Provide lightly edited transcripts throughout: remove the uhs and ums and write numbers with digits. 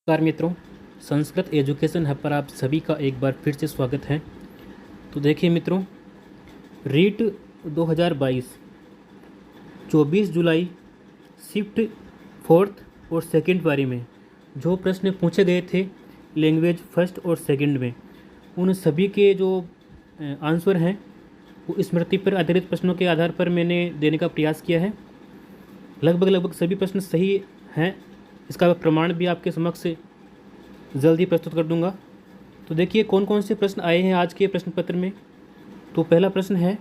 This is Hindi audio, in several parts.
नमस्कार मित्रों, संस्कृत एजुकेशन हब पर आप सभी का एक बार फिर से स्वागत है। तो देखिए मित्रों, रीट 2022 24 जुलाई शिफ्ट फोर्थ और सेकंड पारी में जो प्रश्न पूछे गए थे लैंग्वेज फर्स्ट और सेकंड में, उन सभी के जो आंसर हैं वो स्मृति पर आधारित प्रश्नों के आधार पर मैंने देने का प्रयास किया है। लगभग सभी प्रश्न सही हैं। इसका प्रमाण भी आपके समक्ष जल्दी प्रस्तुत कर दूंगा। तो देखिए कौन कौन से प्रश्न आए हैं आज के प्रश्न पत्र में। तो पहला प्रश्न है,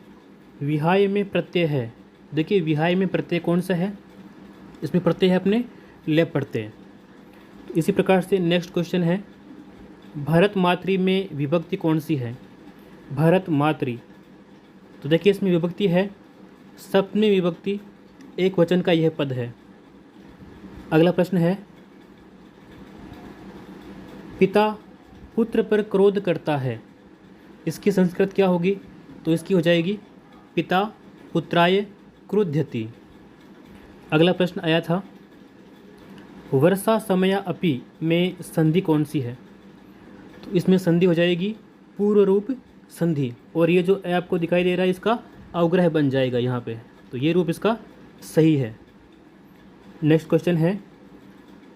विहाय में प्रत्यय है। देखिए विहाय में प्रत्यय कौन सा है, इसमें प्रत्यय है अपने लेप प्रत्यय। तो इसी प्रकार से नेक्स्ट क्वेश्चन है, भारत मातृ में विभक्ति कौन सी है। भारत मातृ, तो देखिए इसमें विभक्ति है सप्तमी विभक्ति, एक वचन का यह पद है। अगला प्रश्न है, पिता पुत्र पर क्रोध करता है, इसकी संस्कृत क्या होगी। तो इसकी हो जाएगी पिता पुत्राय क्रुध्यति। अगला प्रश्न आया था, वर्षा समया अपि में संधि कौन सी है। तो इसमें संधि हो जाएगी पूर्व रूप संधि, और ये जो आपको दिखाई दे रहा है इसका अवग्रह बन जाएगा यहाँ पे। तो ये रूप इसका सही है। नेक्स्ट क्वेश्चन है,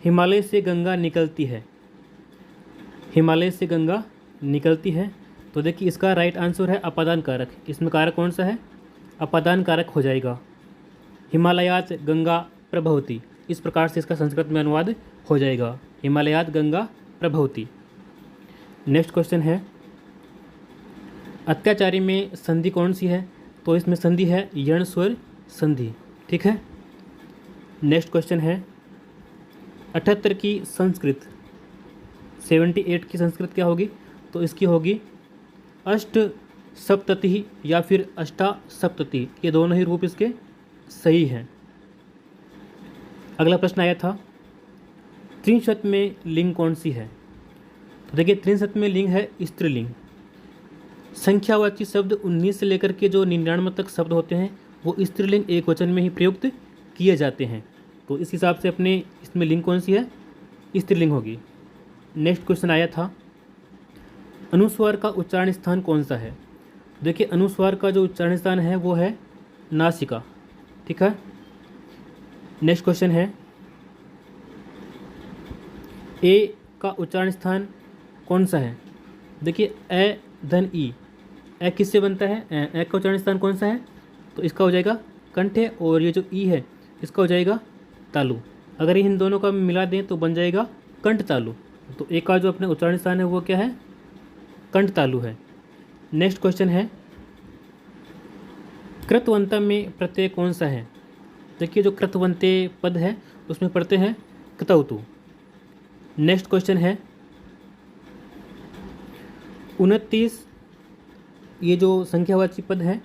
हिमालय से गंगा निकलती है। हिमालय से गंगा निकलती है, तो देखिए इसका राइट आंसर है अपादान कारक। इसमें कारक कौन सा है, अपादान कारक हो जाएगा। हिमालयात गंगा प्रभवती, इस प्रकार से इसका संस्कृत में अनुवाद हो जाएगा, हिमालयात गंगा प्रभवती। नेक्स्ट क्वेश्चन है, अत्याचारी में संधि कौन सी है। तो इसमें संधि है यण स्वर संधि। ठीक है। नेक्स्ट क्वेश्चन है, 78 की संस्कृत 78 की संस्कृत क्या होगी। तो इसकी होगी अष्ट सप्तति या फिर अष्टा सप्तति, ये दोनों ही रूप इसके सही हैं। अगला प्रश्न आया था, त्रिंशत में लिंग कौन सी है। तो देखिए त्रिंशत में लिंग है स्त्रीलिंग। संख्यावाची शब्द 19 से लेकर के जो 99 तक शब्द होते हैं वो स्त्रीलिंग एक वचन में ही प्रयुक्त किए जाते हैं। तो इस हिसाब से अपने इसमें लिंग कौन सी है, स्त्रीलिंग होगी। नेक्स्ट क्वेश्चन आया था, अनुस्वार का उच्चारण स्थान कौन सा है। देखिए अनुस्वार का जो उच्चारण स्थान है वो है नासिका। ठीक है। नेक्स्ट क्वेश्चन है, ए का उच्चारण स्थान कौन सा है। देखिए ए धन ई, ए किससे बनता है, ए का उच्चारण स्थान कौन सा है। तो इसका हो जाएगा कंठ है, और ये जो ई है इसका हो जाएगा तालु। अगर इन दोनों का मिला दें तो बन जाएगा कंठ तालु। तो ए का जो अपने उच्चारण स्थान है वो क्या है, कंठ तालु है। नेक्स्ट क्वेश्चन है, कृतवंतम में प्रत्यय कौन सा है। देखिए जो कृतवंते पद है उसमें प्रत्यय है कृतवतु। नेक्स्ट क्वेश्चन है, 29, ये जो संख्यावाची पद है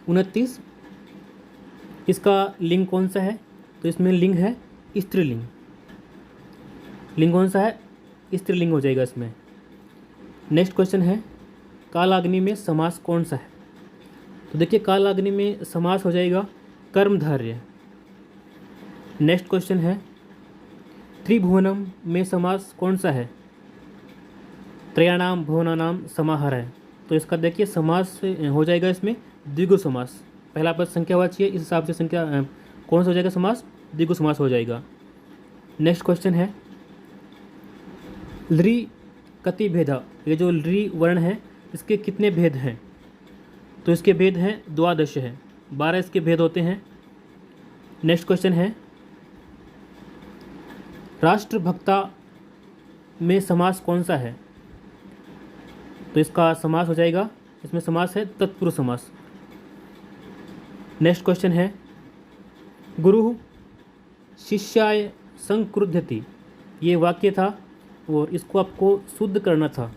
29, इसका लिंग कौन सा है। तो इसमें लिंग है स्त्रीलिंग। लिंग कौन सा है, स्त्रीलिंग हो जाएगा इसमें। नेक्स्ट क्वेश्चन है, कालाग्नि में समास कौन सा है। तो देखिए कालाग्नि में समास हो जाएगा कर्मधारय। नेक्स्ट क्वेश्चन है, त्रिभुवनम में समास कौन सा है। त्रयाणाम भुवनानाम समाहार है। तो इसका देखिए समास हो जाएगा इसमें द्विगु समास। पहला पद संख्यावाची है, इस हिसाब से संख्या कौन सा हो जाएगा, समास द्विगु समास हो जाएगा। नेक्स्ट क्वेश्चन है, लृ कति भेदा, ये जो लृ वर्ण है इसके कितने भेद हैं। तो इसके भेद हैं 12 है, 12 इसके भेद होते हैं। नेक्स्ट क्वेश्चन है, राष्ट्रभक्ता में समास कौन सा है। तो इसका समास हो जाएगा, इसमें समास है तत्पुरुष समास। नेक्स्ट क्वेश्चन है, गुरु शिष्याय संक्रुध्यति, ये वाक्य था और इसको आपको शुद्ध करना था।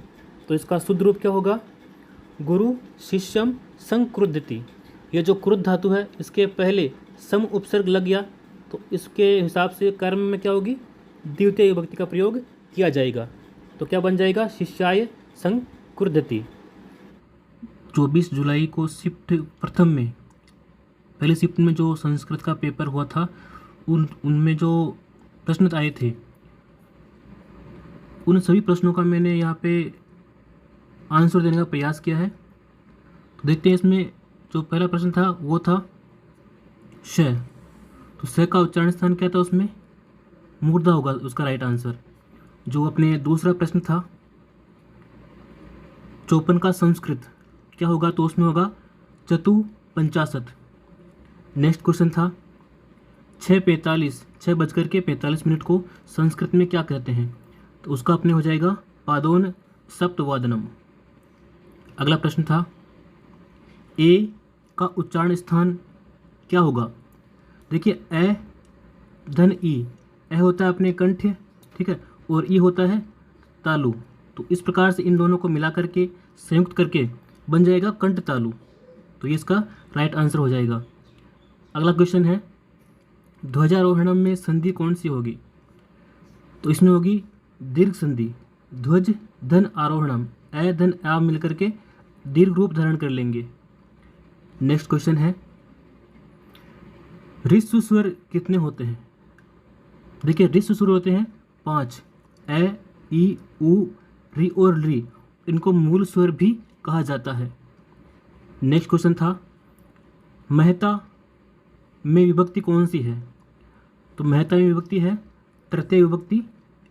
तो इसका शुद्ध रूप क्या होगा, गुरु शिष्यम संक्रुध्यति। ये जो क्रुद्ध धातु है इसके पहले सम उपसर्ग लग गया, तो इसके हिसाब से कर्म में क्या होगी, द्वितीय विभक्ति का प्रयोग किया जाएगा। तो क्या बन जाएगा, शिष्याय संक्रुध्यति। 24 जुलाई को शिफ्ट प्रथम में, पहले शिफ्ट में जो संस्कृत का पेपर हुआ था उनमें जो प्रश्न आए थे उन सभी प्रश्नों का मैंने यहाँ पे आंसर देने का प्रयास किया है। तो देखते हैं इसमें जो पहला प्रश्न था वो था श। तो श का उच्चारण स्थान क्या था उसमें? मूर्धा होगा उसका राइट आंसर। जो अपने दूसरा प्रश्न था 54 का संस्कृत क्या होगा? तो उसमें होगा चतुपंचाशत। नेक्स्ट क्वेश्चन था 6:45 को संस्कृत में क्या कहते हैं? तो उसका अपने हो जाएगा पादोन सप्तवादनम। अगला प्रश्न था ए का उच्चारण स्थान क्या होगा? देखिए ए धन ई, ए होता है अपने कंठ, ठीक है, और ई होता है तालु। तो इस प्रकार से इन दोनों को मिला करके संयुक्त करके बन जाएगा कंठ तालु। तो ये इसका राइट आंसर हो जाएगा। अगला क्वेश्चन है ध्वजारोहणम में संधि कौन सी होगी? तो इसमें होगी दीर्घ संधि। ध्वज धन आरोहणम, ए धन आ मिलकर के दीर्घ रूप धारण कर लेंगे। नेक्स्ट क्वेश्चन है ऋस्व स्वर कितने होते हैं? देखिए ऋस्व स्वर होते हैं 5, ए ई उ री और री। इनको मूल स्वर भी कहा जाता है। नेक्स्ट क्वेश्चन था महता में विभक्ति कौन सी है? तो महता में विभक्ति है तृतीय विभक्ति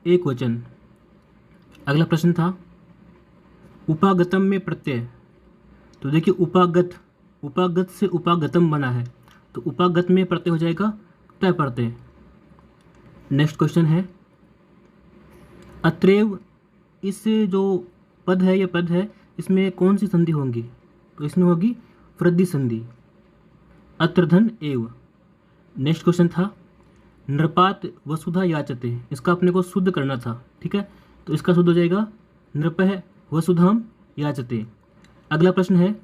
एक वचन। अगला प्रश्न था उपागतम में प्रत्यय। तो देखिए उपागत से उपागतम बना है, तो उपागत में प्रत्यय हो जाएगा तय प्रत्यय। नेक्स्ट क्वेश्चन है अत्रैव, इस जो पद है, यह पद है, इसमें कौन सी संधि होंगी? तो इसमें होगी वृद्धि संधि, अत्र धन एव। नेक्स्ट क्वेश्चन था नृपात वसुधा याचते। इसका अपने को शुद्ध करना था, ठीक है, तो इसका शुद्ध हो जाएगा नृपः वसुधाम याचते। अगला प्रश्न है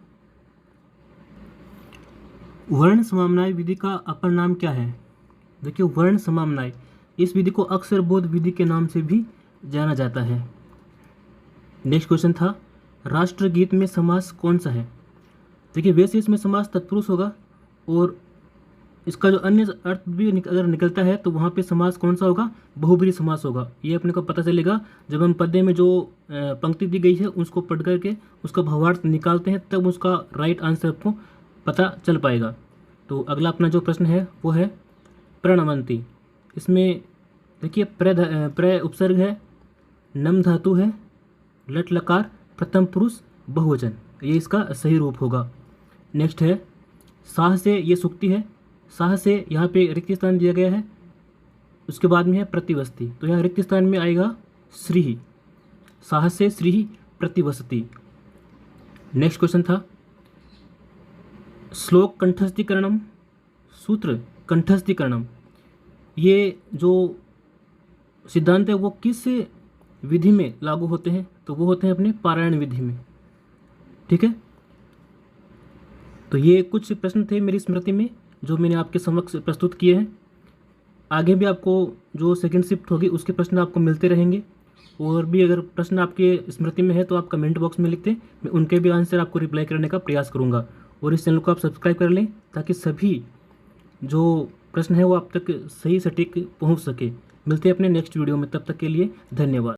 वर्ण समाम्नाय विधि का अपर नाम क्या है? देखिए वर्ण समाम्नाय, इस विधि को अक्षर बोध विधि के नाम से भी जाना जाता है। नेक्स्ट क्वेश्चन था राष्ट्रगीत में समास कौन सा है? देखिए वैसे इसमें समास तत्पुरुष होगा, और इसका जो अन्य अर्थ भी अगर निकलता है तो वहाँ पे समास कौन सा होगा? बहुब्रीहि समास होगा। ये अपने को पता चलेगा जब हम पद्य में जो पंक्ति दी गई है उसको पढ़ करके उसका भावार्थ निकालते हैं, तब उसका राइट आंसर आपको पता चल पाएगा। तो अगला अपना जो प्रश्न है वो है प्रणमंती। इसमें देखिए प्र उपसर्ग है, नम धातु है, लट लकार, प्रथम पुरुष बहुवचन, ये इसका सही रूप होगा। नेक्स्ट है साह से, ये सुक्ति है, साह से यहाँ पे रिक्त स्थान दिया गया है, उसके बाद में है प्रतिवस्ती, तो यहाँ रिक्त स्थान में आएगा श्री, साह से श्री प्रतिवसती। नेक्स्ट क्वेश्चन था श्लोक कंठस्थीकरणम, सूत्र कंठस्थीकरणम, ये जो सिद्धांत है वो किस विधि में लागू होते हैं? तो वो होते हैं अपने पारायण विधि में, ठीक है। तो ये कुछ प्रश्न थे मेरी स्मृति में जो मैंने आपके समक्ष प्रस्तुत किए हैं। आगे भी आपको जो सेकंड शिफ्ट होगी उसके प्रश्न आपको मिलते रहेंगे, और भी अगर प्रश्न आपके स्मृति में है तो आप कमेंट बॉक्स में लिखते, मैं उनके भी आंसर आपको रिप्लाई करने का प्रयास करूंगा। और इस चैनल को आप सब्सक्राइब कर लें ताकि सभी जो प्रश्न है वो आप तक सही सटीक पहुंच सके। मिलते हैं अपने नेक्स्ट वीडियो में, तब तक के लिए धन्यवाद।